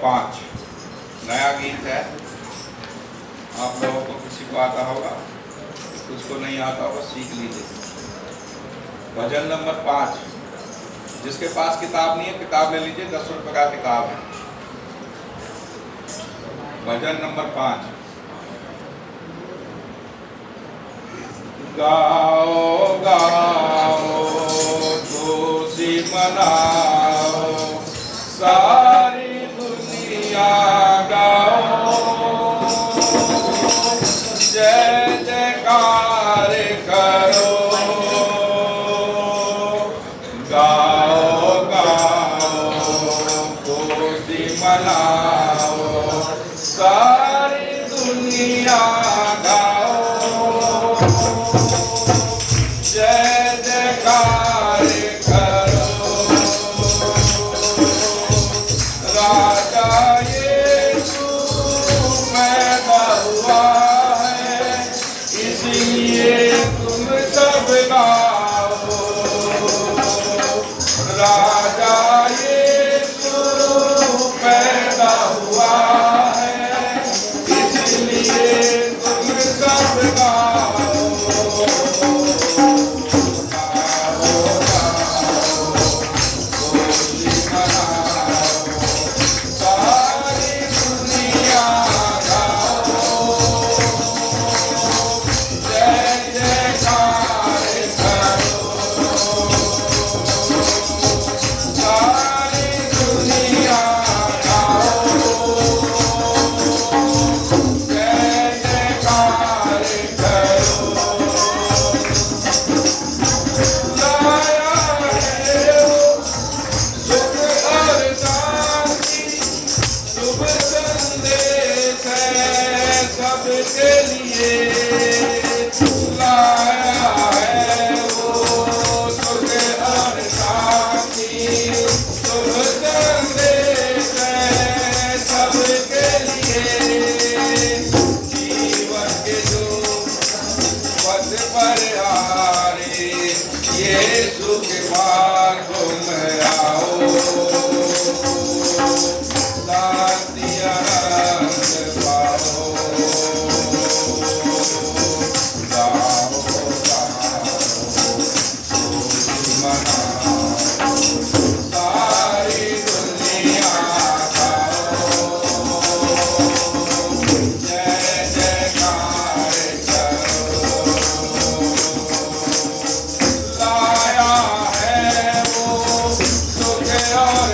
5 नया गीत है। आप लोगों को किसी को आता होगा, कुछ को नहीं आता होगा, सीख लीजिए। भजन नंबर 5। जिसके पास किताब नहीं है, किताब ले लीजिए, 10 रुपए का किताब है। भजन नंबर 5। गाओ गाओ खुशी मनाओ, सारी दुनिया गाओ, जय जयकार करो। गाओ गाओ खुशी मनाओ, सारी दुनिया गाओ, जय जयकार करो। राजा यीशु पैदा हुआ है, इसलिए तुम सब गाओ। राजा यीशु पैदा हुआ है, इसलिए तुम सब गाओ। सबके लिए लाया है वो सुख और शांति, शुभ संदेश है सबके लिए। जीवन के जो पथ पर हारे, यीशु के पास तुम आओ, शांति आनंद पाओ। लाया है वो सुख और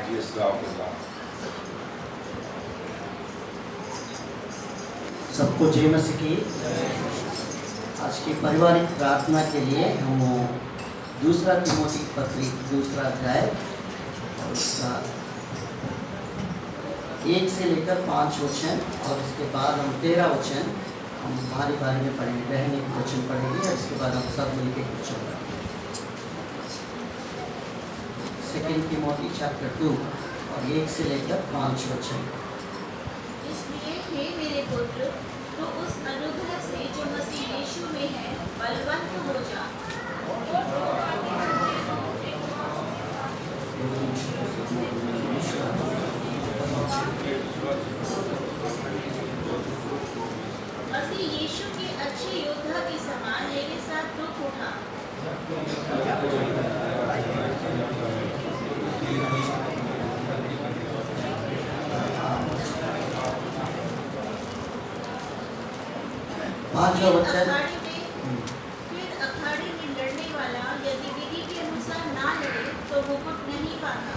बैठिए श्राव के साथ। सबको जय मसीह की। आज की पारिवारिक प्रार्थना के लिए हम दूसरा तिमोथी पत्री दूसरा अध्याय और उसका 1 से लेकर 5 वचन और इसके बाद हम 13 वचन हम बारी बारी में पढ़ेंगे। बहन एक वचन पढ़ेंगे और इसके बाद हम सब मिलकर कुछ पढ़ेंगे। 2 तिमोथी चैप्टर 2 और 1 से लेकर 5 वचन। इसलिए हे मेरे पुत्र, तो उस अनुग्रह से जो मसीह यीशु में है बलवंत हो जा। मसीह यीशु के अच्छे योद्धा के समान मेरे साथ दुख उठा। 5 वचन। फिर अखाड़े में लड़ने वाला यदि विधि के अनुसार ना लड़े तो मुकुट नहीं पाता।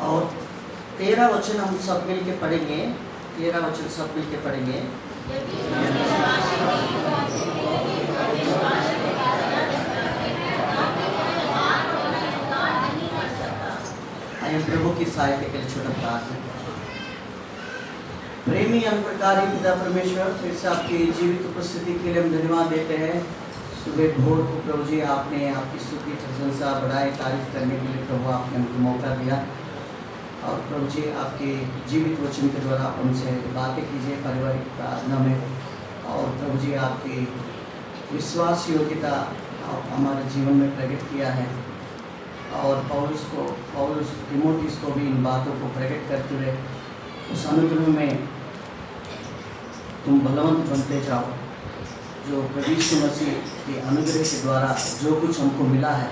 और 13 वचन हम सब मिल के पढ़ेंगे। 13 वचन सब मिल के पढ़ेंगे। आइए प्रभु की सहायता के लिए छोटा प्रार्थना। प्रेमी अनप्रकारी पिता परमेश्वर, फिर से आपकी जीवित उपस्थिति के लिए हम धन्यवाद देते हैं। सुबह भोर को प्रभु जी आपने आपकी स्तुति प्रशंसा बढ़ाई तारीफ करने के लिए प्रभु आपने हमको मौका दिया। और प्रभु जी आपके जीवित वचन के द्वारा आप हमसे बातें कीजिए पारिवारिक प्रार्थना में। और प्रभु जी आपकी विश्वास योग्यता आप हमारे जीवन में प्रकट किया है। और पौलुस तिमोथी को भी इन बातों को प्रकट करते हुए उस अनुग्रह में तुम बलवंत बनते जाओ। जो प्रभु यीशु मसीह के अनुग्रह के द्वारा जो कुछ हमको मिला है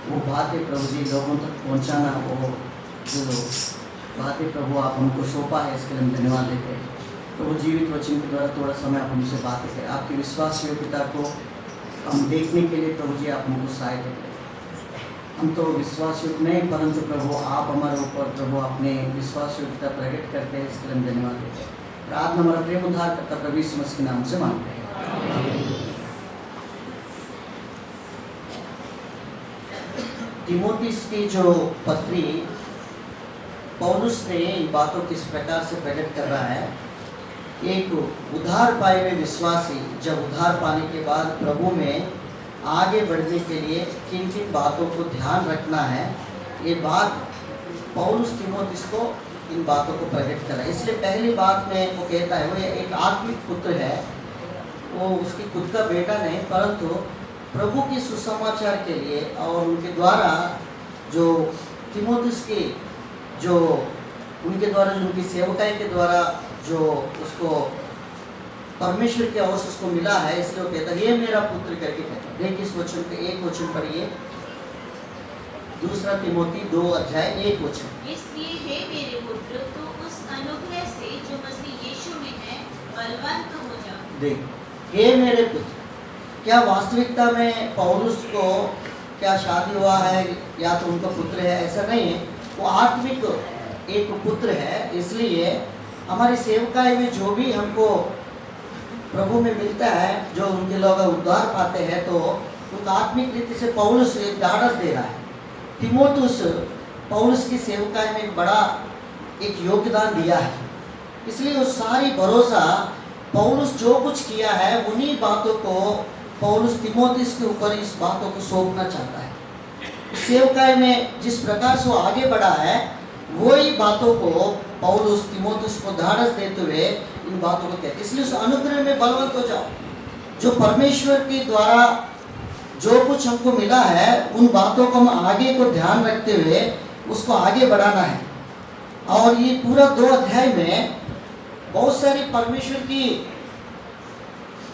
वो बातें प्रभु जी लोगों तक पहुंचाना, वो जो बातें प्रभु आप हमको सौंपा है इसके लिए हम धन्यवाद देते हैं। प्रभु जीवित वचन के द्वारा थोड़ा समय आप हमसे बातें करें। आपकी विश्वास योग्यता को हम देखने के लिए प्रभु जी आप हमको सहायता करें। हम तो विश्वास योग्य नहीं, परंतु प्रभु आप हमारे ऊपर प्रभु अपने विश्वास योग्यता प्रकट करते हैं, इसके लिए हम धन्यवाद देते हैं। प्रार्थना हमारा प्रेम उद्धार करता प्रभु यीशु मसीह के नाम से मांगते हैं। तिमोथी की जो पत्री पौलुस ने इन बातों किस प्रकार से प्रकट कर रहा है। एक उद्धार पाए हुए विश्वासी जब उद्धार पाने के बाद प्रभु में आगे बढ़ने के लिए किन किन बातों को ध्यान रखना है, ये बात पौलुस तिमोथी को इन बातों को प्रकट कर रहा है। इसलिए पहली बात में वो कहता है वो एक आत्मिक पुत्र है, वो उसकी खुद का बेटा नहीं, परंतु प्रभु के सुसमाचार के लिए और उनके द्वारा जो तिमोथी की जो उनके द्वारा जो उनकी सेवकाई के द्वारा जो उसको परमेश्वर के अवश्य उसको मिला है, इसलिए वो कहता है ये मेरा पुत्र करके कहता है। देखिए इस वचन पे एक वचन पढ़िए, दूसरा तिमोथी 2 अध्याय 1 वचन। इसलिए हे मेरे पुत्र, तो उस अनुग्रह से जो मसीह यीशु में है बलवंत हो जा। देख हे मेरे पुत्र, क्या वास्तविकता में पौलुस को क्या शादी हुआ है या तो उनका पुत्र है, ऐसा नहीं है। वो आत्मिक एक पुत्र है। इसलिए हमारी सेवकाई में जो भी हमको प्रभु में मिलता है, जो उनके लोग उद्धार पाते हैं, तो उनका आत्मिक रीति से पौलुस एक ढाढ़स दे रहा है। तिमोथुस पौलुस की सेवकाई में एक बड़ा एक योगदान दिया है। इसलिए वो सारी भरोसा पौलुस जो कुछ किया है उन्हीं बातों को पौलुस तिमोथी के ऊपर इस बातों को सौंपना चाहता है। सेवकाई में जिस प्रकार से वो आगे बढ़ा है वही बातों को पौलुस तिमोथी को ढाढ़स देते हुए इन बातों को कहते। इसलिए उस अनुग्रह में बलवंत हो जाओ। जो परमेश्वर के द्वारा जो कुछ हमको मिला है उन बातों को हम आगे को ध्यान रखते हुए उसको आगे बढ़ाना है। और ये पूरा 2 अध्याय में बहुत सारी परमेश्वर की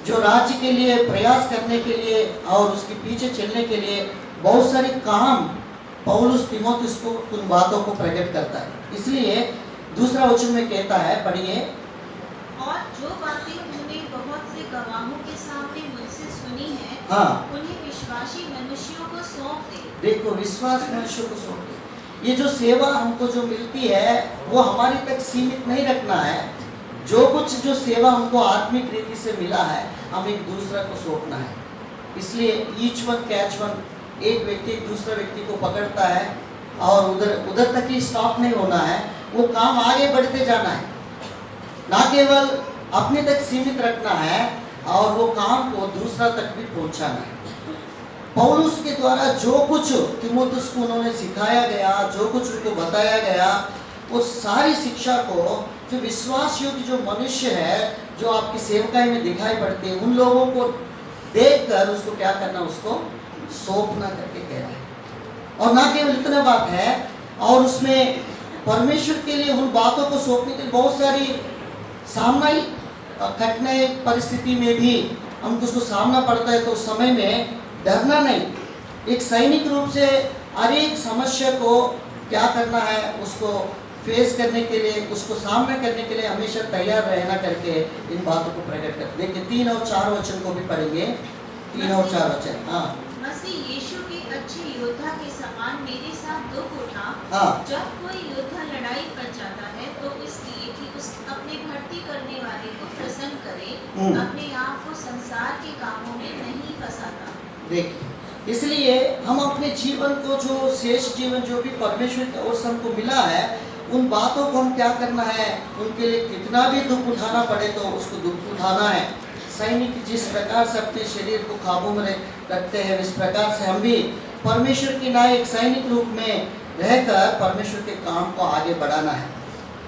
जो राज्य के लिए प्रयास करने के लिए और उसके पीछे चलने के लिए बहुत सारे काम पौलुस तिमोथी को उन बातों को प्रकट करता है। इसलिए दूसरा वचन में कहता है, पढ़िए, और जो बातें तुमने बहुत से गवाहों के सामने मुझसे सुनी है हाँ उन्हें विश्वासी मनुष्यों को सौंप दे। देखो, विश्वास मनुष्य को सौंप दे। ये जो सेवा हमको जो मिलती है वो हमारी तक सीमित नहीं रखना है। जो कुछ जो सेवा हमको आत्मिक रीति से मिला है हम एक दूसरा को सौंपना है। इसलिए ईच वन कैच वन, एक व्यक्ति एक दूसरे व्यक्ति को पकड़ता है और उधर तक ही स्टॉप नहीं होना है, वो काम आगे बढ़ते जाना है, ना केवल अपने तक सीमित रखना है और वो काम को दूसरा तक भी पहुंचाना है। पौलुस के द्वारा जो कुछ तीमुथियुस को उन्होंने सिखाया गया, जो कुछ उनको बताया गया, वो सारी शिक्षा को जो विश्वास योग्य जो मनुष्य है जो आपकी सेवकाई में दिखाई पड़ते हैं, उन लोगों को देखकर उसको क्या करना, उसको सौंपना करके कह रहे हैं। और ना केवल इतना बात है, और उसमें परमेश्वर के लिए उन बातों को सौंपने के लिए बहुत सारी सामना ही कठिनाई परिस्थिति में भी हमको उसको सामना पड़ता है, तो उस समय में डरना नहीं, एक सैनिक रूप से हर एक समस्या को क्या करना है, उसको फेस करने के लिए, उसको सामना करने के लिए हमेशा तैयार रहना करके इन बातों को प्रकट कर। देखिए 3 और 4 वचन को भी पढ़ेंगे, 3 और 4 वचन। हाँ, मसीह यीशु के अच्छे योद्धा के समान मेरे साथ दुख उठा। हाँ, जब कोई योद्धा लड़ाई पर जाता है तो इसलिए कि उस अपने भर्ती करने वाले को प्रसन्न करे, अपने आप को संसार के कामों में नहीं फंसाता। देखिए, इसलिए हम अपने जीवन को, जो शेष जीवन जो भी परमेश्वर की ओर से हमको मिला है, उन बातों को हम क्या करना है, उनके लिए कितना भी दुख उठाना पड़े तो उसको दुख उठाना है। सैनिक जिस प्रकार से अपने शरीर को काबू में रखते हैं, इस प्रकार से हम भी परमेश्वर की नायक सैनिक रूप में रहकर परमेश्वर के काम को आगे बढ़ाना है।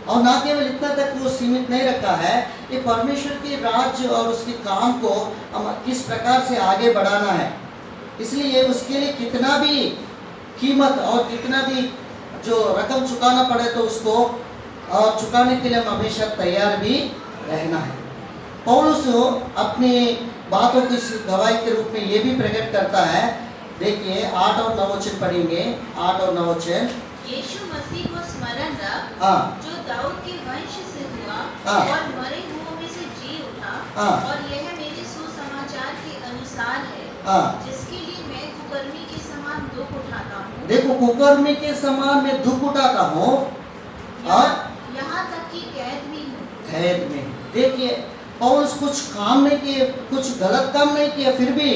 और ना केवल इतना तक वो सीमित नहीं रखा है, ये परमेश्वर के राज्य और उसके काम को हम किस प्रकार से आगे बढ़ाना है, इसलिए उसके लिए कितना भी कीमत और कितना भी जो रकम चुकाना पड़े तो उसको और चुकाने के लिए हम हमेशा तैयार भी रहना है। पौलुस अपनी बातों की गवाही के रूप में ये भी प्रकट करता है। देखिए 8 और 9 वचन पढ़ेंगे, 8 और 9 वचन। यीशु मसीह को स्मरण रख, हाँ, जो दाऊद के वंश से हुआ हाँ, और मरे हुओं में से जी उठा, हाँ, और यह मेरे सुसमाचार के अनुसार है, हाँ। जिसके लिए मैं कुकर्मी के समान दुख उठाता हूँ। देखो, कुकर्मी के समान मैं दुख उठाता हूँ और यहाँ तक कि कैद भी हूँ। कैद में। देखिए, पौलुस कुछ काम नहीं किए, कुछ गलत काम नहीं किया, फिर भी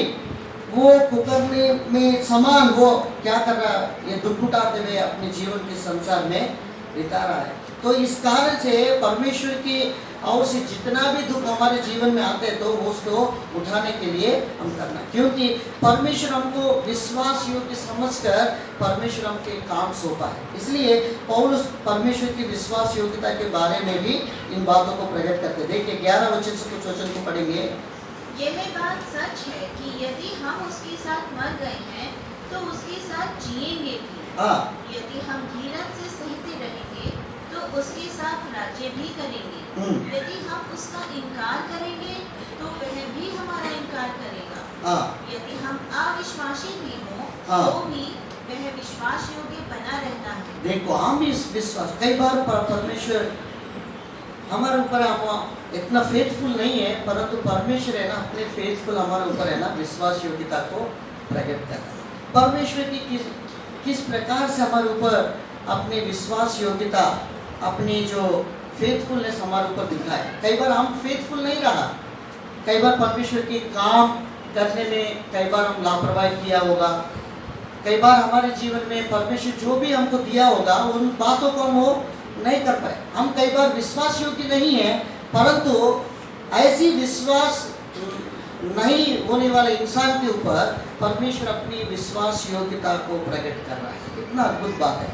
वो कुकर्मी में समान वो क्या कर रहा है, ये दुख उठाते हुए अपने जीवन के संसार में बिता रहा है। तो इस कारण से परमेश्वर की और से जितना भी दुख हमारे जीवन में आते हैं तो वो उसको उठाने के लिए हम करना, क्योंकि परमेश्वर हमको विश्वास योग्य समझकर परमेश्वर हमके काम सौंपा है। इसलिए पौलुस परमेश्वर की विश्वास योग्यता के बारे में भी इन बातों को प्रकट करते। देखिए 11 वचन से कुछ वचन को पढ़ेंगे। यह बात सच है कि यदि हम उसके साथ मर गए हैं तो उसके साथ जिएंगे भी। हाँ, यदि हम धीरज से सहते रहेंगे तो उसके साथ राज्य भी करेंगे। यदि हम उसका इनकार करेंगे तो वह भी हमारा इनकार करेगा। हाँ, यदि हम अविश्वासी भी हों हाँ। तो भी वह विश्वास योग्य बना रहता है। देखो, हम भी इस विश्वास, कई बार परमेश्वर हमारे ऊपर हम इतना फेथफुल नहीं है, परंतु परमेश्वर है ना अपने फेथफुल हमारे ऊपर है ना विश्वास योग्यता को प्रकट करना। परमेश्वर की किस प्रकार से हमारे ऊपर अपने विश्वास योग्यता, अपनी जो फेथफुलनेस हमारे ऊपर दिखाए। कई बार हम फेथफुल नहीं रहा, कई बार परमेश्वर के काम करने में कई बार हम लापरवाही किया होगा, कई बार हमारे जीवन में परमेश्वर जो भी हमको दिया होगा उन बातों को हम वो नहीं कर पाए। हम कई बार विश्वास योग्य नहीं है, परंतु ऐसी विश्वास नहीं होने वाले इंसान के ऊपर परमेश्वर अपनी विश्वास योग्यता को प्रकट कर रहा है। कितना अद्भुत बात है,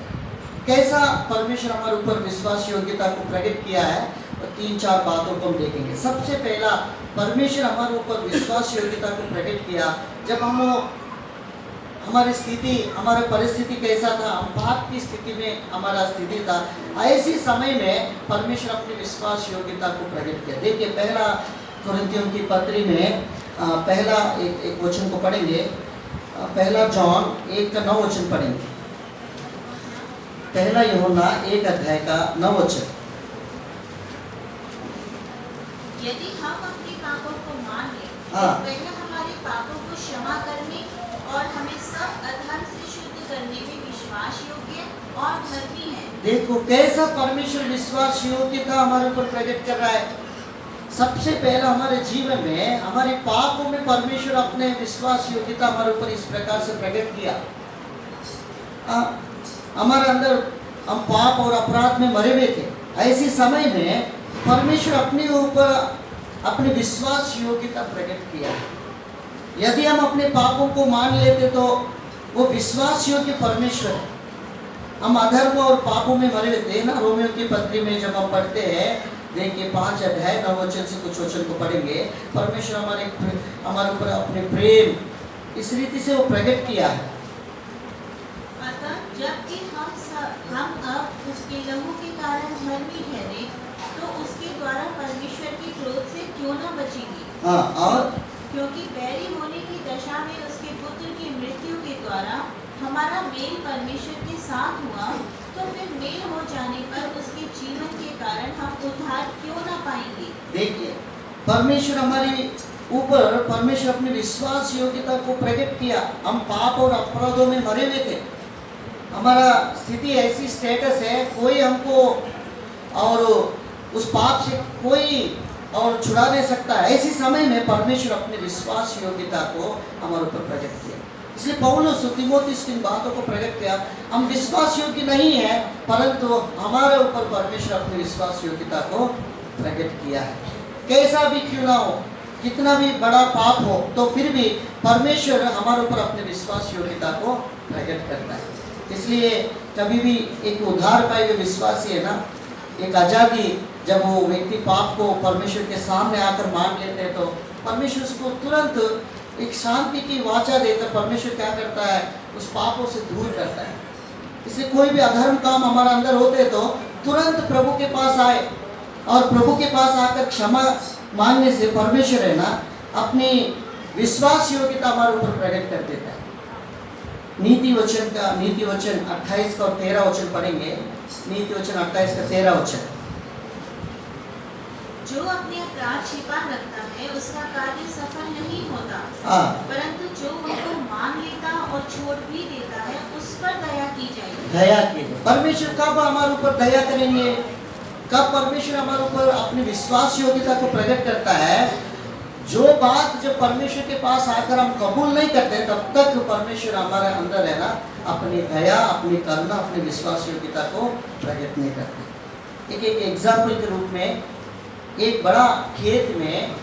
कैसा परमेश्वर हमारे ऊपर विश्वास योग्यता को प्रकट किया है। तो 3-4 बातों को हम देखेंगे। सबसे पहला, परमेश्वर हमारे ऊपर विश्वास योग्यता को प्रकट किया जब हम हमारी स्थिति, हमारा परिस्थिति कैसा था, हम पाप की स्थिति में हमारा स्थिति था, ऐसी समय में परमेश्वर अपनी विश्वास योग्यता को प्रकट किया। देखिए पहला कुरिन्थियों की पत्री में पहला एक वचन को पढ़ेंगे, पहला जॉन 1:9 वचन पढ़ेंगे। पहला यूहन्ना 1 अध्याय का 9 वचन। यदि हम अपने पापों को मान लें हाँ। वह हमारे पापों को क्षमा करने और हमें सब अधर्म से शुद्ध करने में विश्वास योग्य और धर्मी है। देखो कैसा परमेश्वर विश्वास योग्यता हमारे ऊपर प्रकट कर रहा है। सबसे पहला हमारे जीवन में हमारे पापों में परमेश्वर अपने विश्वास योग्यता हमारे ऊपर इस प्रकार से प्रकट किया। हमारे अंदर हम पाप और अपराध में मरे हुए थे। ऐसे समय में परमेश्वर अपने ऊपर अपने विश्वास योग्यता प्रकट किया। यदि हम अपने पापों को मान लेते तो वो विश्वास योग्य परमेश्वर है। हम अधर्म और पापों में मरे हुए थे ना। रोमियो की पत्री में जब हम पढ़ते हैं, देखिए 5 अध्याय 9 वचन से कुछ वचन को पढ़ेंगे, परमेश्वर हमारे ऊपर अपने प्रेम इस रीति से वो प्रकट किया है। अतः जबकि हम अब उसके लहू के कारण धर्मी ठहरे, तो उसके द्वारा परमेश्वर के क्रोध से क्यों न बचेंगे। हाँ, और क्योंकि बैरी होने की दशा में उसके पुत्र की मृत्यु के द्वारा हमारा मेल परमेश्वर के साथ हुआ, तो फिर मेल हो जाने पर उसके जीवन के कारण हम उद्धार क्यों न पाएंगे। देखिए परमेश्वर हमारे ऊपर परमेश्वर अपनी विश्वास योग्यता को प्रकट किया। हम पाप और अपराधों में मरे हुए थे। हमारा स्थिति ऐसी स्टेटस है, कोई हमको और उस पाप से कोई और छुड़ा नहीं सकता। ऐसे समय में परमेश्वर अपने विश्वास योग्यता को हमारे ऊपर प्रकट किया। इसलिए पौलुस तीमुथियुस की बातों को प्रकट किया। हम विश्वास योग्य नहीं है, परंतु हमारे ऊपर परमेश्वर अपनी विश्वास योग्यता को प्रकट किया है। कैसा भी क्यों ना हो, कितना भी बड़ा पाप हो, तो फिर भी परमेश्वर हमारे ऊपर अपने विश्वास योग्यता को प्रकट करता है। इसलिए कभी भी एक उद्धार पाए हुए विश्वासी है ना, एक आज़ादी, जब वो व्यक्ति पाप को परमेश्वर के सामने आकर मान लेते हैं, तो परमेश्वर उसको तुरंत एक शांति की वाचा देकर परमेश्वर क्या करता है, उस पापों से दूर करता है। इसलिए कोई भी अधर्म काम हमारे अंदर होते तो तुरंत प्रभु के पास आए, और प्रभु के पास आकर क्षमा मांगने से परमेश्वर है ना अपनी विश्वास योग्यता हमारे ऊपर प्रकट कर देता है। नीति वचन 28 का और 13 वचन पढ़ेंगे। नीति वचन 28 का 13 वचन। जो अपने अपराध छिपा रखता है उसका कार्य सफल नहीं होता, परंतु जो उनको मान लेता और छोड़ भी देता है उस पर दया की जाएगी। दया कीजिए। परमेश्वर कब हमारे ऊपर दया करेंगे, कब परमेश्वर हमारे ऊपर अपनी विश्वास योग्यता को प्रकट करता है। जो बात जब परमेश्वर के पास आकर हम कबूल नहीं करते, तब तक परमेश्वर हमारे अंदर है ना अपनी दया, अपनी करुणा, अपनी विश्वास योग्यता को प्रकट नहीं करते। एक एग्जाम्पल के रूप में, एक बड़ा खेत में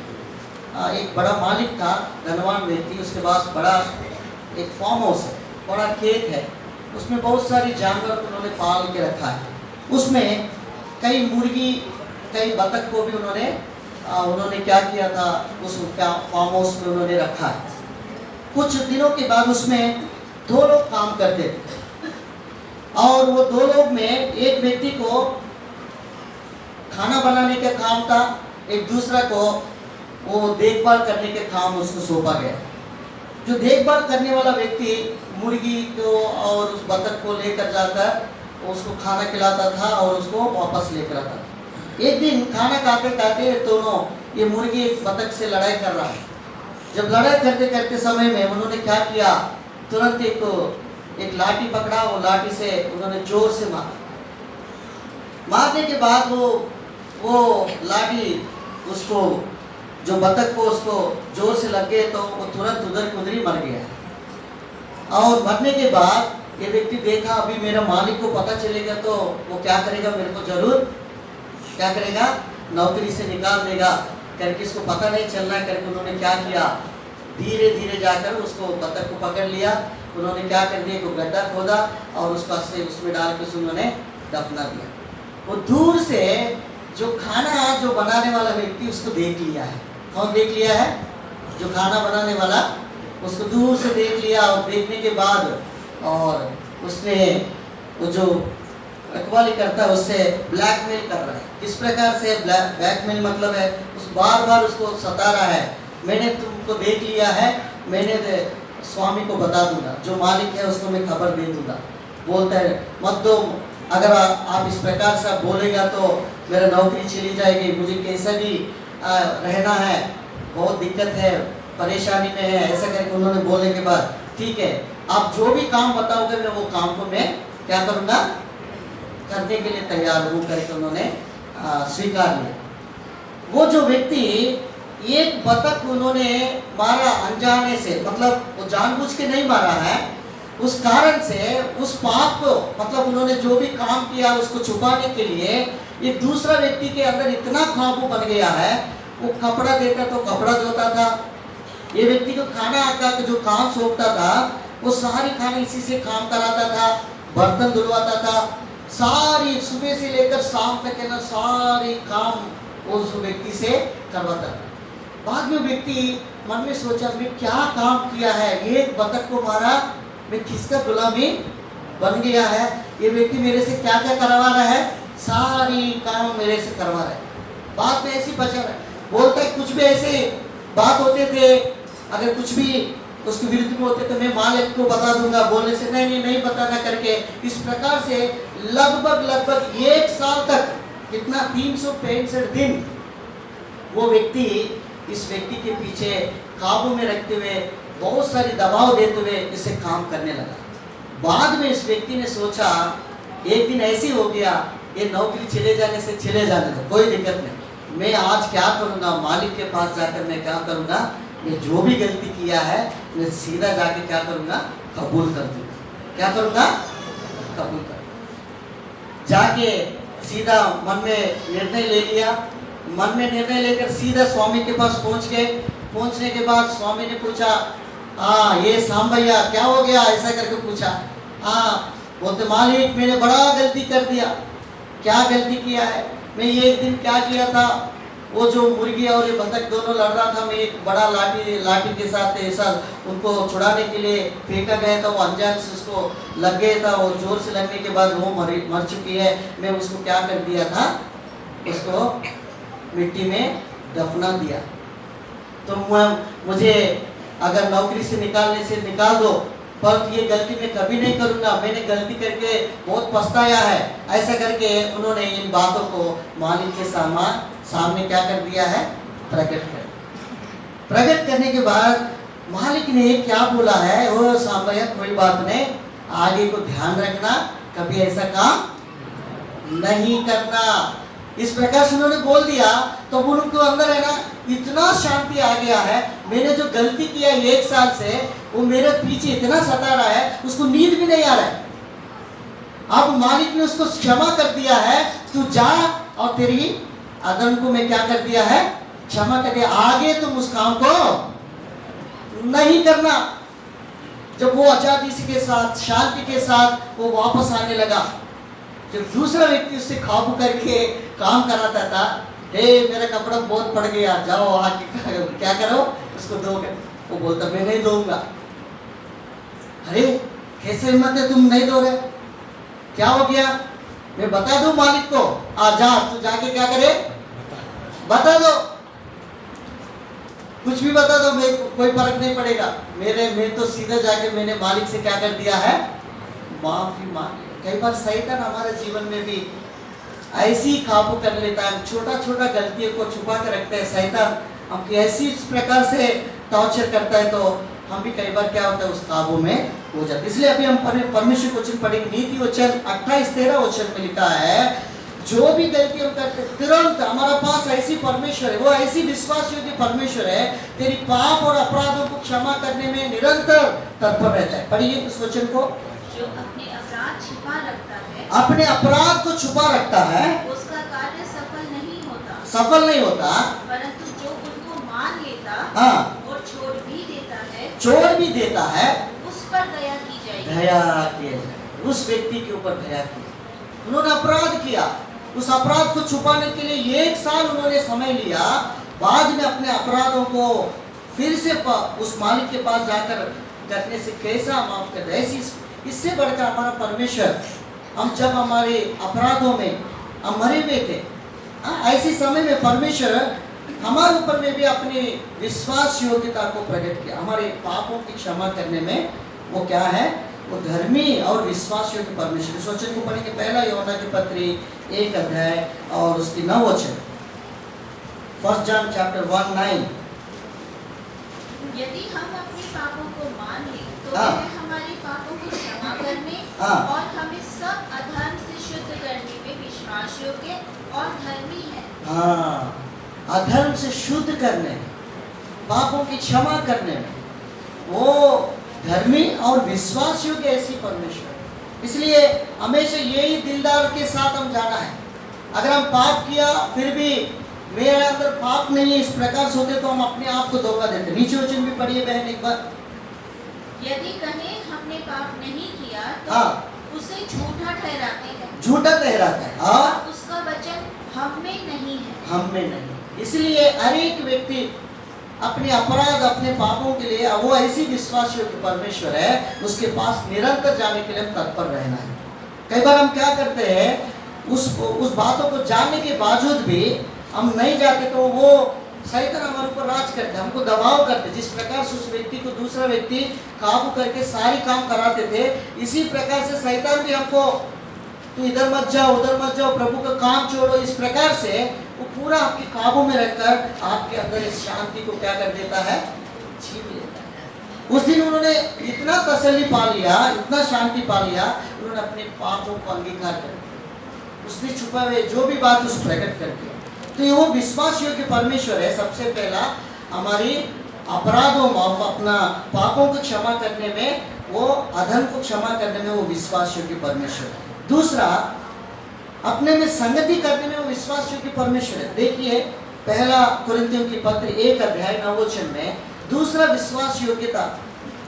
एक बड़ा मालिक था, धनवान व्यक्ति। उसके पास बड़ा एक फार्म हाउस है, बड़ा खेत है। उसमें बहुत सारी जानवर उन्होंने पाल के रखा है। उसमें कई मुर्गी, कई बतख को भी उन्होंने क्या किया था, उस फार्म हाउस में उन्होंने रखा है। कुछ दिनों के बाद उसमें 2 लोग काम करते थे, और वो 2 लोग में एक व्यक्ति को खाना बनाने का काम था, एक दूसरा को वो देखभाल करने के काम उसको सौंपा गया। जो देखभाल करने वाला व्यक्ति मुर्गी को और उस बतख को लेकर जाकर उसको खाना खिलाता था और उसको वापस लेकर आता था। एक दिन खाना खाते खाते दोनों, ये मुर्गी एक बतख से लड़ाई कर रहा है। जब लड़ाई करते करते समय में उन्होंने क्या किया, तुरंत एक लाठी पकड़ा, वो लाठी से उन्होंने जोर से मारा। मारने के बाद वो लाठी उसको, जो बतख को उसको जोर से लग गए, तो वो तुरंत उधर की उधर ही मर गया। और मरने के बाद ये व्यक्ति देखा, अभी मेरा मालिक को पता चलेगा तो वो क्या करेगा, मेरे को जरूर क्या करेगा, नौकरी से निकाल देगा करके, इसको पता नहीं चलना करके उन्होंने क्या किया, धीरे धीरे जाकर उसको बतख को पकड़ लिया। उन्होंने क्या कर दिया, एक गड्ढा खोदा और उसमें डाल के उन्होंने दफना दिया। वो दूर से जो खाना जो बनाने वाला व्यक्ति उसको देख लिया है। कौन देख लिया है? जो खाना बनाने वाला, उसको दूर से देख लिया। और देखने के बाद और उसने वो जो रखवाली करता है उससे ब्लैकमेल कर रहा है। किस प्रकार से ब्लैकमेल मतलब है, उस बार बार उसको सता रहा है, मैंने तुमको देख लिया है, मैंने स्वामी को बता दूंगा, जो मालिक है उसको मैं खबर दे दूंगा। बोलता है मत दो, अगर आप इस प्रकार से बोलेगा तो मेरा नौकरी चली जाएगी, मुझे कैसा भी रहना है, बहुत दिक्कत है, परेशानी में है, ऐसा करके उन्होंने बोलने के बाद ठीक है आप जो भी काम बताओगे मैं वो काम को मैं क्या करूँगा, करने के लिए तैयार हूँ करके उन्होंने स्वीकार लिया। वो जो व्यक्ति एक बतख उन्होंने मारा अनजाने से, मतलब वो जानबूझ के नहीं मारा है, उस कारण से उस पाप को मतलब उन्होंने जो भी काम किया उसको छुपाने के लिए एक दूसरा व्यक्ति के अंदर इतना काबू बन गया है, वो कपड़ा देता तो कपड़ा धोता था, ये व्यक्ति को खाना आता तो जो काम सौंपता था वो सारी खाना इसी से काम कराता था, बर्तन धुलवाता था, सारी सुबह से लेकर शाम तक है ना सारी काम उस व्यक्ति से करवाता था। बाद में व्यक्ति मन में सोचा मैं क्या काम किया है, एक बतख को मारा, मैं किसका गुलामी बन गया है, ये व्यक्ति मेरे से क्या क्या करवा रहा है, सारी काम मेरे से करवा रहा है। बात में ऐसी बचा रहा है, बोलता है कुछ भी ऐसे बात होते थे, अगर कुछ भी उसके विरुद्ध में होते तो मैं मालिक को बता दूंगा, बोलने से नहीं बताना करके इस प्रकार से लगभग 1 साल तक, कितना 365 दिन वो व्यक्ति इस व्यक्ति के पीछे काबू में रखते हुए बहुत सारी दबाव देते हुए इसे काम करने लगा। बाद में इस व्यक्ति ने सोचा एक दिन ऐसी हो गया, ये नौकरी चले जाने से चले जाने दो, कोई दिक्कत नहीं, मैं आज क्या करूँगा, मालिक के पास जाकर मैं क्या करूँगा, मैं जो भी गलती किया है मैं सीधा जाके क्या करूँगा, कबूल कर दूँगा। क्या करूँगा, कबूल कर जाके सीधा मन में निर्णय ले लिया। मन में निर्णय लेकर सीधा स्वामी के पास पहुँच गए। पहुँचने के बाद स्वामी ने पूछा ये शाम भैया क्या हो गया, ऐसा करके पूछा। बोलते मालिक मैंने बड़ा गलती कर दिया। क्या गलती किया है? मैं ये एक दिन क्या किया था, वो जो मुर्गी और ये बतख दोनों लड़ रहा था, मैं एक बड़ा लाठी के साथ ऐसा उनको छुड़ाने के लिए फेंका गया था, वो अनजान से उसको लग गया था, वो जोर से लगने के बाद वो मर चुकी है। मैं उसको क्या कर दिया था, उसको मिट्टी में दफना दिया। तो मुझे अगर नौकरी से निकालने से निकाल दो, पर ये गलती मैं कभी नहीं करूँगा, मैंने गलती करके बहुत पछताया है। ऐसा करके उन्होंने इन बातों को मालिक के सामने क्या कर दिया है, प्रकट करने के बाद मालिक ने क्या बोला है, वो सामने कोई बात नहीं, आगे को ध्यान रखना, कभी ऐसा काम नहीं करना। इस प्रकार से उन्होंने बोल दिया तो उनको अंदर है ना इतना शांति आ गया है। मैंने जो गलती किया 1 साल से, वो मेरे पीछे इतना सता रहा है, उसको नींद भी नहीं आ रहा है। अब मालिक ने उसको क्षमा कर दिया है, तू जा और तेरी अदम को मैं क्या कर दिया है, क्षमा कर दिया, आगे तुम उस काम को नहीं करना। जब वो आजादी के साथ शांति के साथ वो वापस आने लगा, जब दूसरा व्यक्ति उससे काबू करके काम कराता था, मेरा कपड़ा बहुत पड़ गया, जाओ आके क्या करो, उसको दो। वो बोलता मैं नहीं दूंगा। अरे कैसे हिम्मत है, तुम नहीं दो रहे, क्या हो गया? मैं बता दूं मालिक को, जा तू जाके क्या करे, बता दो, कुछ भी बता दो, मैं कोई फर्क नहीं पड़ेगा। मैं तो सीधा जाके मैंने मालिक से क्या कर दिया है, माफी मांग। कई बार शैतान हमारे जीवन में भी ऐसी काबू कर लेता है, छोटा छोटा गलतियों को छुपा कर रखते हैं। शैतान हम ऐसी प्रकार से टॉर्चर करता है, तो हम भी कई बार क्या होता है, उस काबू में हो जाते हैं। इसलिए अभी हम परमेश्वर को वचन पढ़ेंगे। नीति वचन 28-13 वचन में लिखा है, जो भी गलती हम करते तुरंत हमारा पास ऐसी परमेश्वर है, वो ऐसी विश्वास योग्य परमेश्वर है, तेरी पाप और अपराधों को क्षमा करने में निरंतर तत्पर रहता है। पढ़िए उस वचन को। जो अपने अपराध छिपा रखता है, अपने अपराध को छुपा रखता है, उसका कार्य सफल नहीं होता, परंतु जो उनको मान लेता और छोड़ भी देता है, उस पर दया की जाएगी। उस व्यक्ति के ऊपर दया की। उन्होंने अपराध किया, उस अपराध को छुपाने के लिए 1 साल उन्होंने समय लिया। बाद में अपने अपराधों को फिर से उस मालिक के पास जाकर करने से कैसा माफ कर दे। ऐसी इससे बढ़कर हमारा परमेश्वर, हम जब हमारे अपराधों में हम मरे हुए थे, ऐसे समय में परमेश्वर हमारे ऊपर में भी अपनी विश्वास योग्यता को प्रकट किया। हमारे पापों की क्षमा करने में वो क्या है, वो धर्मी और विश्वास योग्य परमेश्वर। इस वचन को पढ़ेंगे, पहला यूहन्ना की पत्री 1 अध्याय और उसकी 9 वचन। 1 John chapter 1:9। यदि हम अपने पापों को मान लें तो हाँ। वह हमारे पापों को क्षमा करने हाँ। और हमें सब अधर्म से शुद्ध करने में विश्वास योग्य और धर्मी है। हाँ, अधर्म से शुद्ध करने में, पापों की क्षमा करने में वो धर्मी और विश्वास योग्य ऐसी परमेश्वर। इसलिए हमेशा यही दिलदार के साथ हम जाना है। अगर हम पाप किया फिर भी मेरे अंदर पाप नहीं है इस प्रकार से होते तो हम अपने आप को धोखा देते। नीचे वचन भी पढ़िए बहन एक बार। यदि कहें हमने पाप नहीं किया तो हाँ। उसे झूठा ठहराते हैं झूठा ठहराता है और और उसका वचन हम में नहीं है। हम में नहीं। इसलिए हर एक व्यक्ति अपने अपराध अपने पापों के लिए वो ऐसी विश्वास योग्य परमेश्वर है, उसके पास निरंतर जाने के लिए हम तत्पर रहना है। कई बार हम क्या करते हैं, उस बातों को जानने के बावजूद भी हम नहीं जाते तो वो शैतान हमारे ऊपर राज करते, हमको दबाव करते। जिस प्रकार से उस व्यक्ति को दूसरा व्यक्ति काबू करके सारी काम कराते थे, इसी प्रकार से शैतान भी हमको तू इधर मत जाओ उधर मत जाओ, प्रभु का काम छोड़ो, इस प्रकार से वो पूरा आपके काबू में रखकर आपके अंदर इस शांति को क्या कर देता है, छीन लेता है। उस दिन उन्होंने इतना तसल्ली पा लिया, इतना शांति पा लिया, उन्होंने अपने पापों को अंगीकार कर दिया, उसने छुपा हुए जो भी बात उस प्रकट कर दिया। तो ये वो विश्वास योग्य परमेश्वर है। सबसे पहला हमारी अपराधों में, अपना पापों को क्षमा करने में, वो अधर्म को क्षमा करने में वो विश्वास योग्य परमेश्वर है। दूसरा, अपने में संगति करने में वो विश्वास योग्य परमेश्वर है। देखिए पहला कुरिन्थियों की पत्र 1 अध्याय 9 वचन में दूसरा विश्वास योग्यता,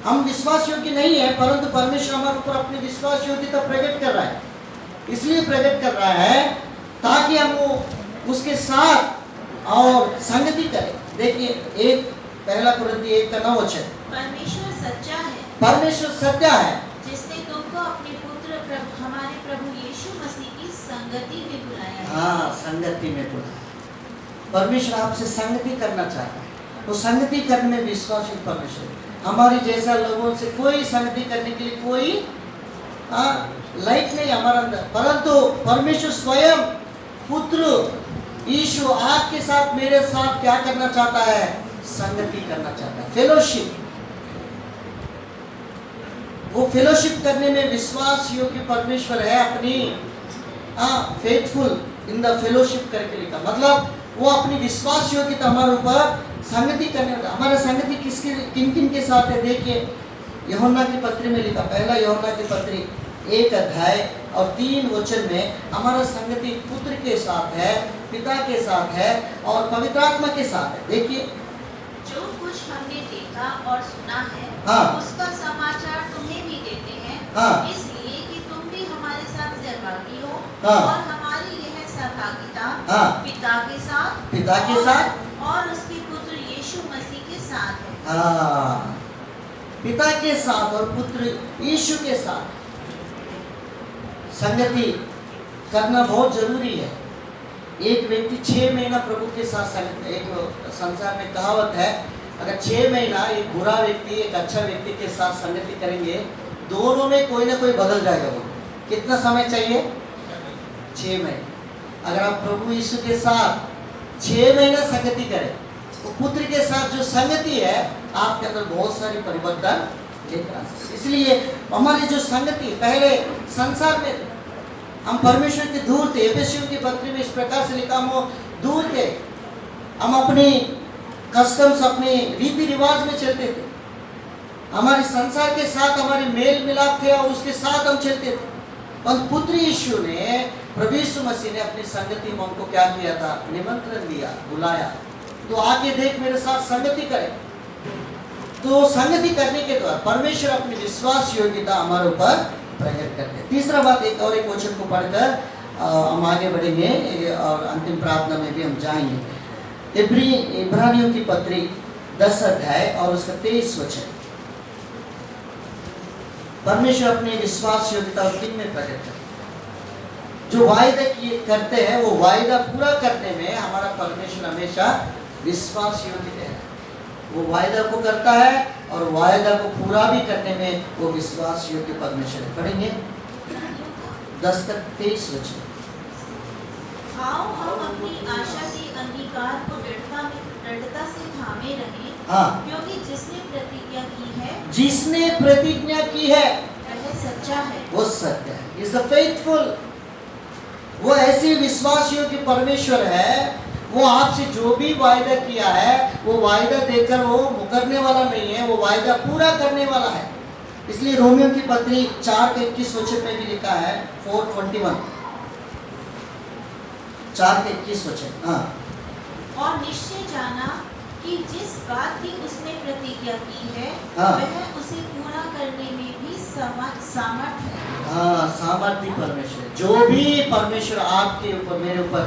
हम विश्वास योग्य नहीं है परंतु परमेश्वर हमारे ऊपर अपनी विश्वास योग्यता प्रकट कर रहा है। इसलिए प्रकट कर रहा है ताकि हम वो उसके साथ और संगति करें। देखिए एक पहला कुरिन्थी 1 का 9 वचन, परमेश्वर सच्चा है, परमेश्वर सत्य है जिसने तुमको अपने पुत्र हमारे प्रभु यीशु मसीह की संगति में बुलाया है। हाँ, संगति में बुलाया। परमेश्वर आपसे संगति करना चाहता है, वो संगति करने में विश्वास परमेश्वर है। हमारी जैसा लोगों से कोई संगति करने के लिए कोई लाइक नहीं हमारे अंदर, परंतु परमेश्वर स्वयं पुत्र यीशु आपके साथ मेरे साथ क्या करना चाहता है, संगति करना चाहता है, फेलोशिप। वो फेलोशिप करने में विश्वास योग्य परमेश्वर है। अपनी फेथफुल इन द फेलोशिप करके लिखा, मतलब वो अपनी विश्वास योग्यता हमारे ऊपर संगति करने, हमारा संगति किसके किन किन के साथ है। देखिए यूहन्ना की पत्री में लिखा, पहला यूहन्ना की पत्री 1 अध्याय और 3 वचन में हमारा संगति पुत्र के साथ है, पिता के साथ है और पवित्र आत्मा के साथ है। देखिए जो कुछ हमने देखा और सुना है हाँ। उसका समाचार तुम्हें भी देते हैं, हाँ। इसलिए कि तुम भी हमारे साथ सहभागी हो। हाँ। और हमारी यह सहभागिता हाँ। पिता के साथ और उसके पुत्र यीशु मसीह के साथ है। हाँ, पिता के साथ और पुत्र यीशु के साथ संगति करना बहुत जरूरी है। एक व्यक्ति 6 महीना प्रभु के साथ संगति, एक संसार में कहावत है, अगर 6 महीना एक बुरा व्यक्ति एक अच्छा व्यक्ति के साथ संगति करेंगे, दोनों में कोई ना कोई बदल जाएगा। वो कितना समय चाहिए, 6 महीने। अगर आप प्रभु यीशु के साथ 6 महीना संगति करें तो पुत्र के साथ जो संगति है आपके अंदर बहुत सारी परिवर्तन लेकर आ सकते। इसलिए हमारी जो संगति पहले संसार में हम परमेश्वर के दूर थे। एफेसियों की पत्री में इस प्रकार से लिखा, हम दूर थे, हम अपनी कस्टम्स अपने रीति रिवाज में चलते थे, हमारे संसार के साथ हमारे मेल मिलाप थे और उसके साथ हम चलते थे। और पुत्र यीशु ने, प्रभु यीशु मसीह ने अपनी संगति में हमको क्या किया था, निमंत्रण दिया, बुलाया, तो आके देख मेरे साथ संगति करे। तो संगति करने के द्वारा परमेश्वर अपनी विश्वास योग्यता हमारे ऊपर प्रकट करते हैं। तीसरा बात, एक वचन को पढ़कर हम आगे बढ़ेंगे और अंतिम प्रार्थना में भी हम जाएंगे। इब्रानियों की पत्री 10 अध्याय और उसका 23 वचन, परमेश्वर अपनी विश्वास योग्यता किन में प्रकट करते हैं। जो वायदा करते हैं वो वायदा पूरा करने में हमारा परमेश्वर हमेशा विश्वास योग्य है। वो वायदा को करता है और वायदा को पूरा भी करने में वो विश्वास योग्य परमेश्वर है। पढ़ेंगे 10-23 वचन। आओ हम अपनी आशा के अंगीकार को दृढ़ता से थामे रहें, हाँ। क्योंकि जिसने जिसने प्रतिज्ञा की है वह सच्चा है। वो सत्य है, इज द फेथफुल। वो ऐसे विश्वासियों की परमेश्वर है, वो आपसे जो भी वायदा किया है वो वायदा देकर वो मुकरने वाला नहीं है, वो वायदा पूरा करने वाला है। इसलिए रोमियो की पत्री 4:21 में भी लिखा है 4:21, 4:21। हाँ, और निश्चय जाना कि जिस बात की उसने प्रतिज्ञा की है हाँ। वह उसे पूरा करने में भी सामर्थ है। हाँ, सामर्थ्य परमेश्वर है। जो भी परमेश्वर आपके ऊपर मेरे ऊपर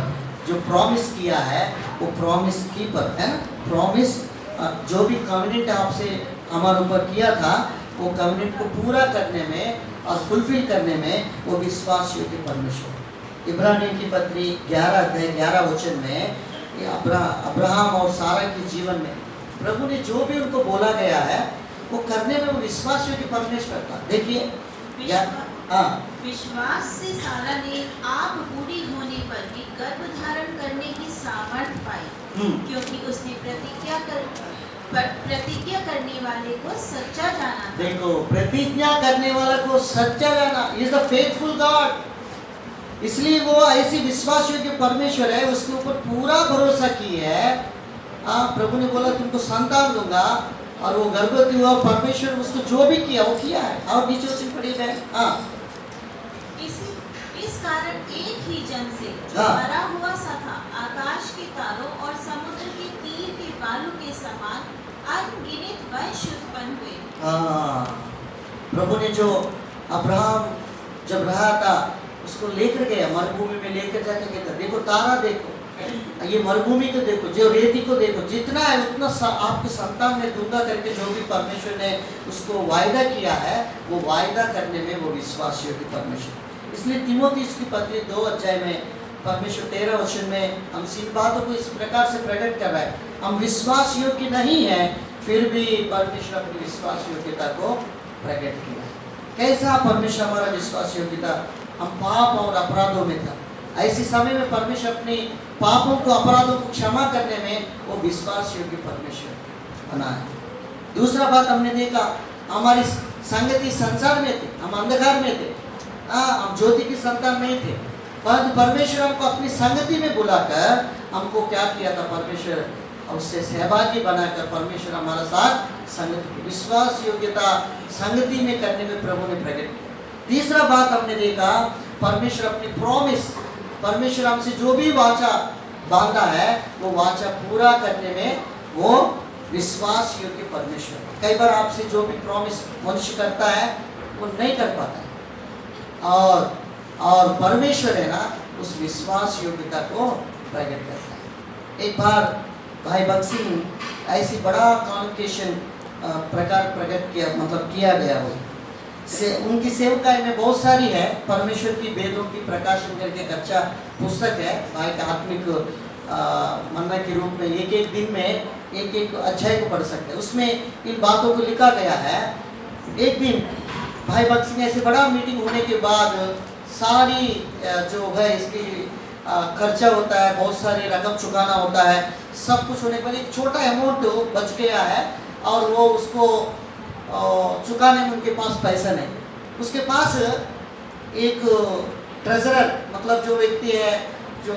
जो प्रॉमिस किया है वो प्रॉमिस कीपर है ना। प्रॉमिस जो भी कवेनेंट आपसे हमारे ऊपर किया था वो कवेनेंट को पूरा करने में और फुलफिल करने में वो विश्वास योग्य परमेश्वर। इब्रानियों की पत्री 11:11 में ये अब्राहम और सारा के जीवन में प्रभु ने जो भी उनको बोला गया है वो करने में वो विश्वास योग्य परमेश्वर था। देखिए विश्वास से सारा ने आप बूढ़ी होने पर भी गर्भ धारण करने की सामर्थ पाई, क्योंकि उसने प्रतिज्ञा करने वाले को सच्चा जाना था। देखो, प्रतिज्ञा करने वाला को सच्चा जाना, इज द फेथफुल गॉड। इसलिए वो ऐसी विश्वास योग्य परमेश्वर है, उसके ऊपर पूरा भरोसा की है। प्रभु ने बोला तुमको संतान दूंगा और वो गर्भवती हुआ, परमेश्वर उसको जो भी किया वो किया है। और नीचे वचन पढ़िए बहन। इस कारण एक ही जन से जो हाँ। मरा हुआ सा था आकाश के तारों और समुद्र के तीर के बालू के समान अनगिनत वंश उत्पन्न हुए। प्रभु ने जो अब्राहम जब रहा था उसको लेकर गया, मरुभूमि में लेकर जाकर कहता देखो तारा देखो, ये मरुभूमि को देखो, जो रेती को देखो, जितना है उतना आपके संतान में दूंगा करके जो भी परमेश्वर ने उसको वायदा किया है वो वायदा करने में वो विश्वास योग्य परमेश्वर। इसलिए तीमोथी इसकी पत्री 2 में परमेश्वर 13 में हम इन बातों को इस प्रकार से प्रकट कर रहा है। हम विश्वास योग्य नहीं है फिर भी परमेश्वर अपनी विश्वास योग्यता को प्रकट किया। कैसा परमेश्वर हमारा विश्वास योग्यता? हम पाप और अपराधों में था, ऐसे समय में परमेश्वर अपने पापों को अपराधों को क्षमा करने में वो विश्वास योग्य परमेश्वर बना है। दूसरा बात हमने देखा, हमारी संगति संसार में थे, हम अंधकार में थे, हम ज्योति की संतान नहीं थे, परंतु परमेश्वर हमको अपनी संगति में बुलाकर हमको क्या किया था? परमेश्वर उससे सहभागी बनाकर परमेश्वर हमारा साथ संगति, विश्वास योग्यता संगति में करने में प्रभु ने प्रकट किया। तीसरा बात हमने देखा, परमेश्वर अपनी प्रॉमिस, परमेश्वर हमसे जो भी वाचा बांधा है वो वाचा पूरा करने में वो विश्वास योग्य परमेश्वर। कई बार आपसे जो भी प्रॉमिस मनुष्य करता है वो नहीं कर पाता है, और परमेश्वर है ना उस विश्वास योग्यता को प्रकट करता है। एक बार भाई भक्त सिंह ऐसी बड़ा कॉन्वोकेशन प्रकार प्रकट किया, मतलब किया गया हो से उनकी सेवकाई में बहुत सारी है। परमेश्वर की वेदों की प्रकाशन करके एक अच्छा पुस्तक है, भाई का आत्मिक मन्ना के रूप में एक एक दिन में एक एक अध्याय को पढ़ सकते हैं। उसमें इन बातों को लिखा गया है। एक दिन भाई भक्त सिंह ऐसे बड़ा मीटिंग होने के बाद सारी जो है इसकी खर्चा होता है, बहुत सारी रकम चुकाना होता है, सब कुछ होने पर एक छोटा अमाउंट बच गया है और वो उसको चुकाने में उनके पास पैसा नहीं। उसके पास एक ट्रेजरर, मतलब जो व्यक्ति है जो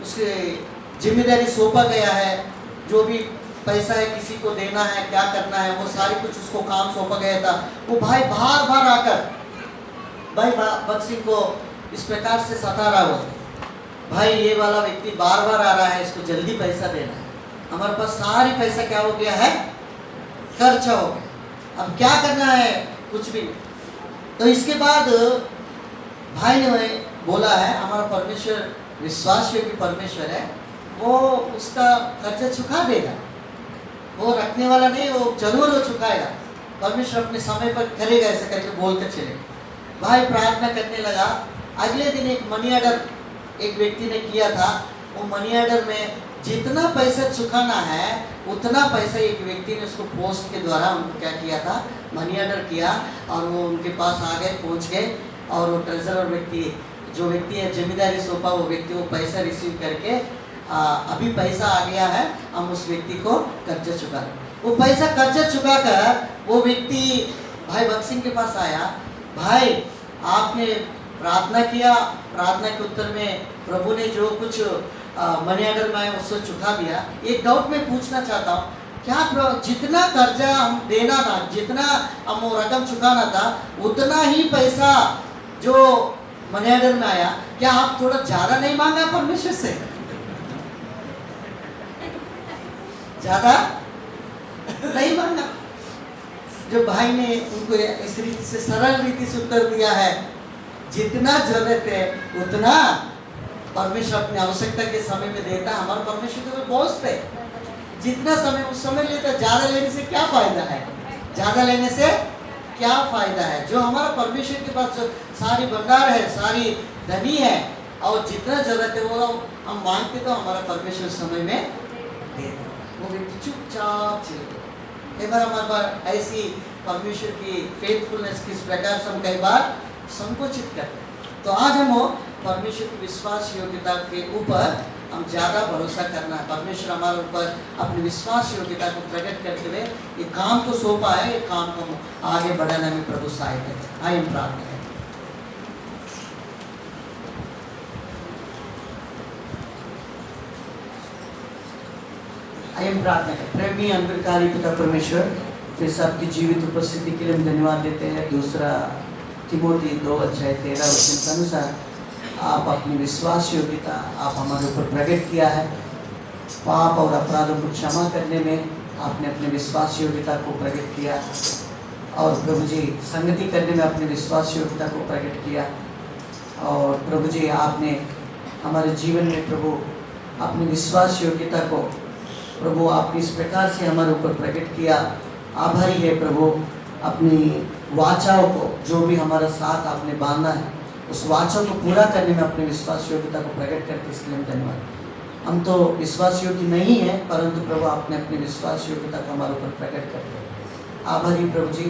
उसके जिम्मेदारी सौंपा गया है, जो भी पैसा है किसी को देना है, क्या करना है, वो सारी कुछ उसको काम सौंपा गया था। वो भाई बार बार आकर भाई भक्त सिंह को इस प्रकार से सता रहा हो, भाई ये वाला व्यक्ति बार बार आ रहा है, इसको जल्दी पैसा देना है, हमारे पास सारी पैसा क्या हो गया है, खर्चा हो गया, अब क्या करना है, कुछ भी। तो इसके बाद भाई ने बोला है हमारा परमेश्वर विश्वास योग्य परमेश्वर है, वो उसका खर्चा चुका देगा, वो रखने वाला नहीं, वो जरूर वो चुकाएगा, परमेश्वर अपने समय पर करेगा, ऐसा करके बोल कर चलेगा। भाई प्रार्थना करने लगा। अगले दिन एक मनी ऑर्डर एक व्यक्ति ने किया था, वो मनी ऑर्डर में जितना पैसा चुकाना है उतना पैसा एक व्यक्ति ने उसको पोस्ट के द्वारा उनको क्या किया था, मनी ऑर्डर किया, और वो उनके पास आ गए, पहुंच गए, और वो ट्रेजरर व्यक्ति जो व्यक्ति है जिम्मेदारी सौंपा वो व्यक्ति वो पैसा रिसीव करके अभी पैसा आ गया है, हम उस व्यक्ति को कर्जा चुका दें। वो पैसा कर्जा चुका कर वो व्यक्ति भाई भक्त सिंह के पास आया, भाई आपने प्रार्थना किया, प्रार्थना के उत्तर में प्रभु ने जो कुछ मनी ऑर्डर में उसको चुका दिया। एक डाउट मैं पूछना चाहता हूँ, क्या जितना कर्जा हम देना था, जितना हम वो रकम चुकाना था, उतना ही पैसा जो मनी ऑर्डर में आया, क्या आप थोड़ा ज्यादा नहीं मांगा परमेश्वर से? ज्यादा नहीं मांगा। जो भाई ने उनको इस रीति से सरल रीति से उत्तर दिया है, जितना जरूरत है उतना परमेश्वर अपनी आवश्यकता के समय में देता। हमारा परमेश्वर तो बहुत है, जितना समय उस समय लेता। ज्यादा लेने से क्या फायदा है? ज्यादा लेने से क्या फायदा है? जो हमारा परमेश्वर के पास जो सारी भंडार है, सारी धनी है, और जितना जरूरत है वो हम मांगते तो हमारा परमेश्वर समय में देता। वो व्यक्ति चुपचाप चले गए। कई बार हमारे पास ऐसी परमेश्वर की फेथफुलनेस किस प्रकार से हम कई बार संकोचित करते हैं। तो आज हम परमेश्वर की विश्वास योग्यता के ऊपर हम ज़्यादा भरोसा करना है। परमेश्वर हमारे ऊपर अपनी विश्वास योग्यता को प्रकट करते हुए ये काम को सौंपा है, ये काम को आगे बढ़ाने में प्रभु सहायता करें। आइए हम प्रार्थना करें। आइए हम प्रार्थना करें। प्रेमी अंतरकारी पिता परमेश्वर, फिर से आपकी जीवित उपस्थिति के लिए हम धन्यवाद देते हैं। दूसरा तिमोथी 2:13 के अनुसार आप अपनी विश्वास योग्यता आप हमारे ऊपर प्रकट किया है। पाप और अपराधों को क्षमा करने में आपने अपनी विश्वास योग्यता को प्रकट किया, और प्रभु जी संगति करने में अपनी विश्वास योग्यता को प्रकट किया। और प्रभु जी आपने हमारे जीवन में प्रभु अपनी विश्वास योग्यता को प्रभु आपने इस प्रकार से हमारे ऊपर प्रकट किया। आभारी है प्रभु, अपनी वाचाओं को जो भी हमारा साथ आपने बांधा है उस वाचा को पूरा करने में अपनी विश्वास योग्यता को प्रकट करके इसके लिए धन्यवाद। हम तो विश्वास योग्य नहीं है, परंतु प्रभु आपने अपनी विश्वास योग्यता को हमारे ऊपर प्रकट कर दिया। आभारी प्रभु जी,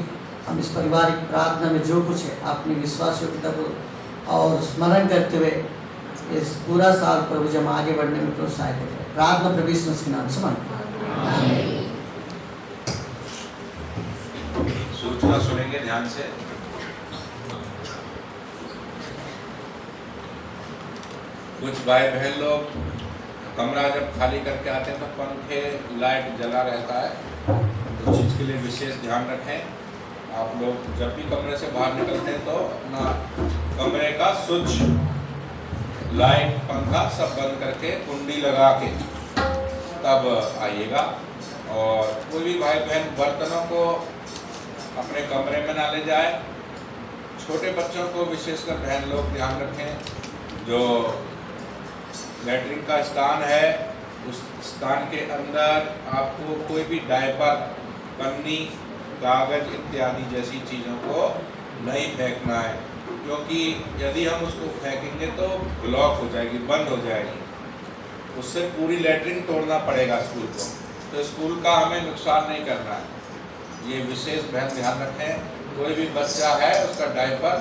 हम इस पारिवारिक प्रार्थना में जो कुछ है अपनी विश्वास योग्यता को और स्मरण करते हुए इस पूरा साल प्रभु जब आगे बढ़ने में प्रोत्साहित करें। प्रार्थना प्रभु यीशु के नाम से मांगते हैं। सूचना सुनेंगे ध्यान से। कुछ भाई बहन लोग कमरा जब खाली करके आते हैं तो पंखे लाइट जला रहता है, उस चीज़ के लिए विशेष ध्यान रखें। आप लोग जब भी कमरे से बाहर निकलते हैं तो अपना कमरे का स्विच, लाइट, पंखा सब बंद करके कुंडी लगा के तब आइएगा। और कोई भी भाई बहन बर्तनों को अपने कमरे में ना ले जाए। छोटे बच्चों को विशेषकर बहन लोग ध्यान रखें। जो लैट्रिन का स्थान है उस स्थान के अंदर आपको कोई भी डायपर, पन्नी, कागज इत्यादि जैसी चीज़ों को नहीं फेंकना है, क्योंकि यदि हम उसको फेंकेंगे तो ब्लॉक हो जाएगी, बंद हो जाएगी। उससे पूरी लैट्रिन तोड़ना पड़ेगा स्कूल को। तो स्कूल का हमें नुकसान नहीं करना है, ये विशेष बहन ध्यान रखें। कोई भी बच्चा है उसका डायपर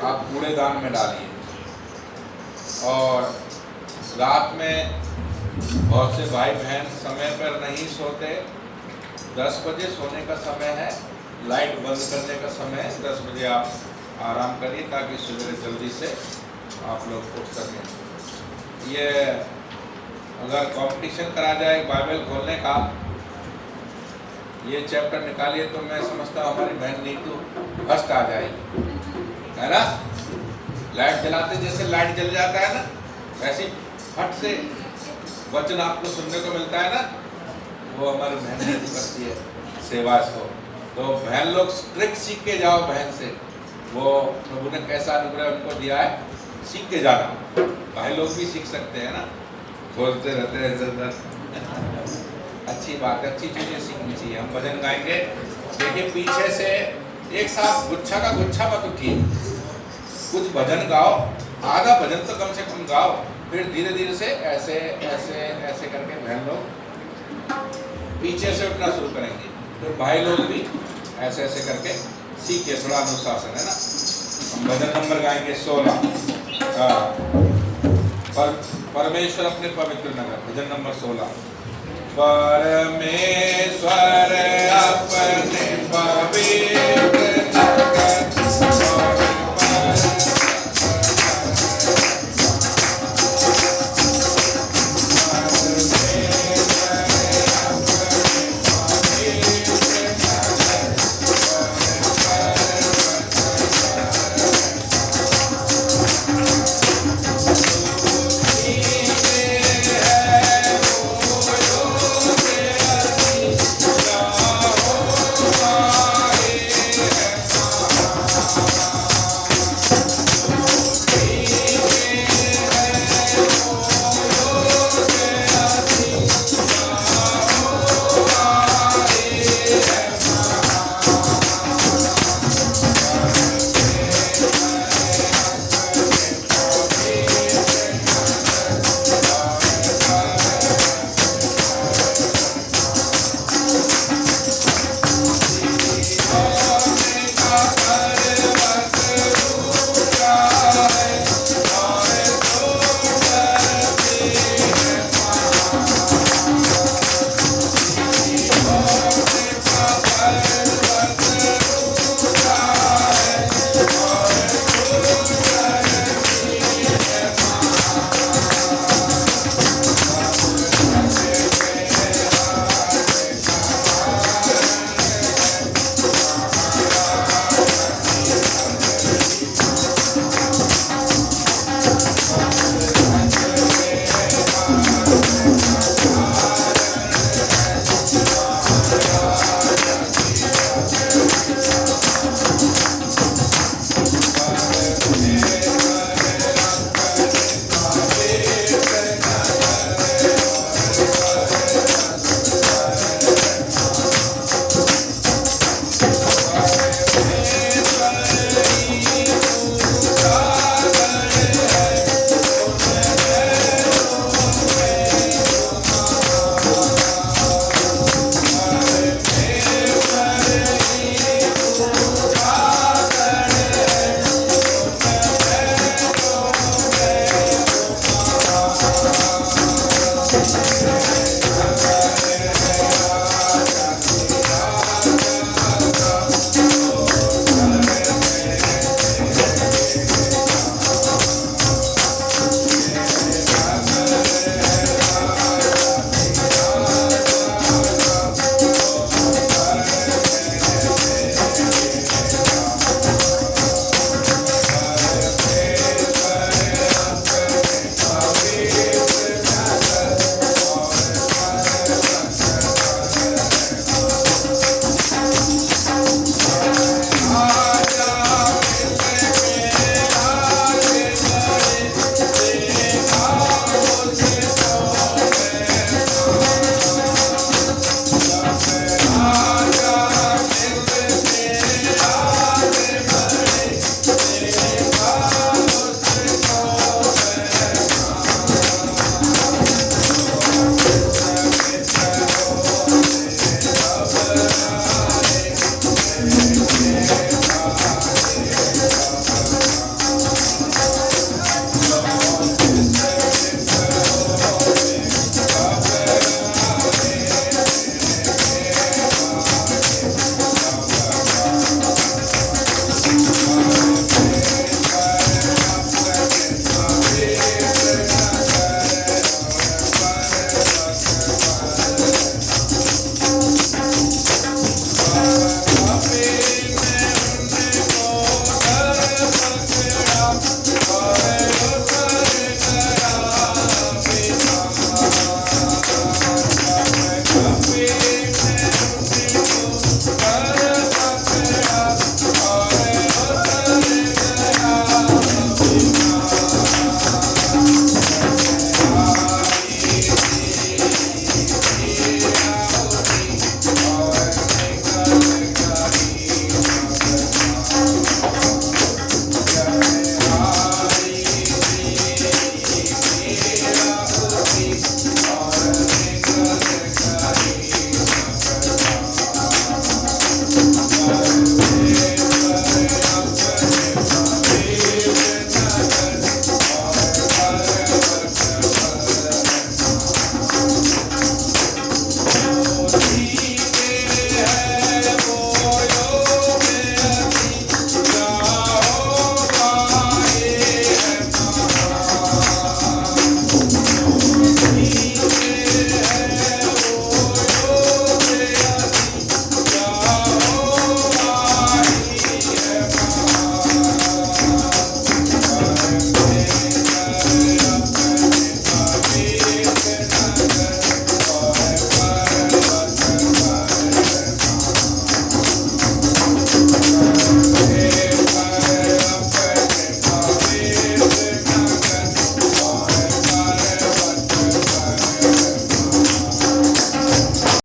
आप कूड़ेदान में डालिए। और रात में बहुत से भाई बहन समय पर नहीं सोते। 10 बजे सोने का समय है, लाइट बंद करने का समय है। 10 बजे आप आराम करिए ताकि सुबह जल्दी से आप लोग उठ सकें। ये अगर कंपटीशन करा जाए बाइबल खोलने का, ये चैप्टर निकालिए तो मैं समझता हूँ हमारी बहन नीतू फर्स्ट आ जाएगी, है ना। लाइट जलाते जैसे लाइट जल जाता है ना, वैसे फट से वचन आपको सुनने को मिलता है ना, वो हमारी बहन नीतू करती है सेवा इसको। तो बहन लोग ट्रिक सीख के जाओ बहन से, वो प्रभु ने कैसा अनुग्रह उनको दिया है, सीख के जाना। भाई लोग भी सीख सकते हैं ना, खोजते रहते हैं इधर उधर। अच्छी बात, अच्छी चीज़ें सीखनी चाहिए। हम भजन गाएंगे, देखिए पीछे से एक साथ गुच्छा का गुच्छा मत उठिए, कुछ भजन गाओ, आधा भजन तो कम से कम गाओ, फिर धीरे धीरे से ऐसे ऐसे ऐसे करके बहन लोग पीछे से उठना शुरू करेंगे। तो भाई लोग भी ऐसे ऐसे करके सीखिए, थोड़ा अनुशासन है ना। हम भजन नंबर गाएंगे 16 पर परमेश्वर अपने पवित्र नगर, भजन नंबर 16। परमेश्वर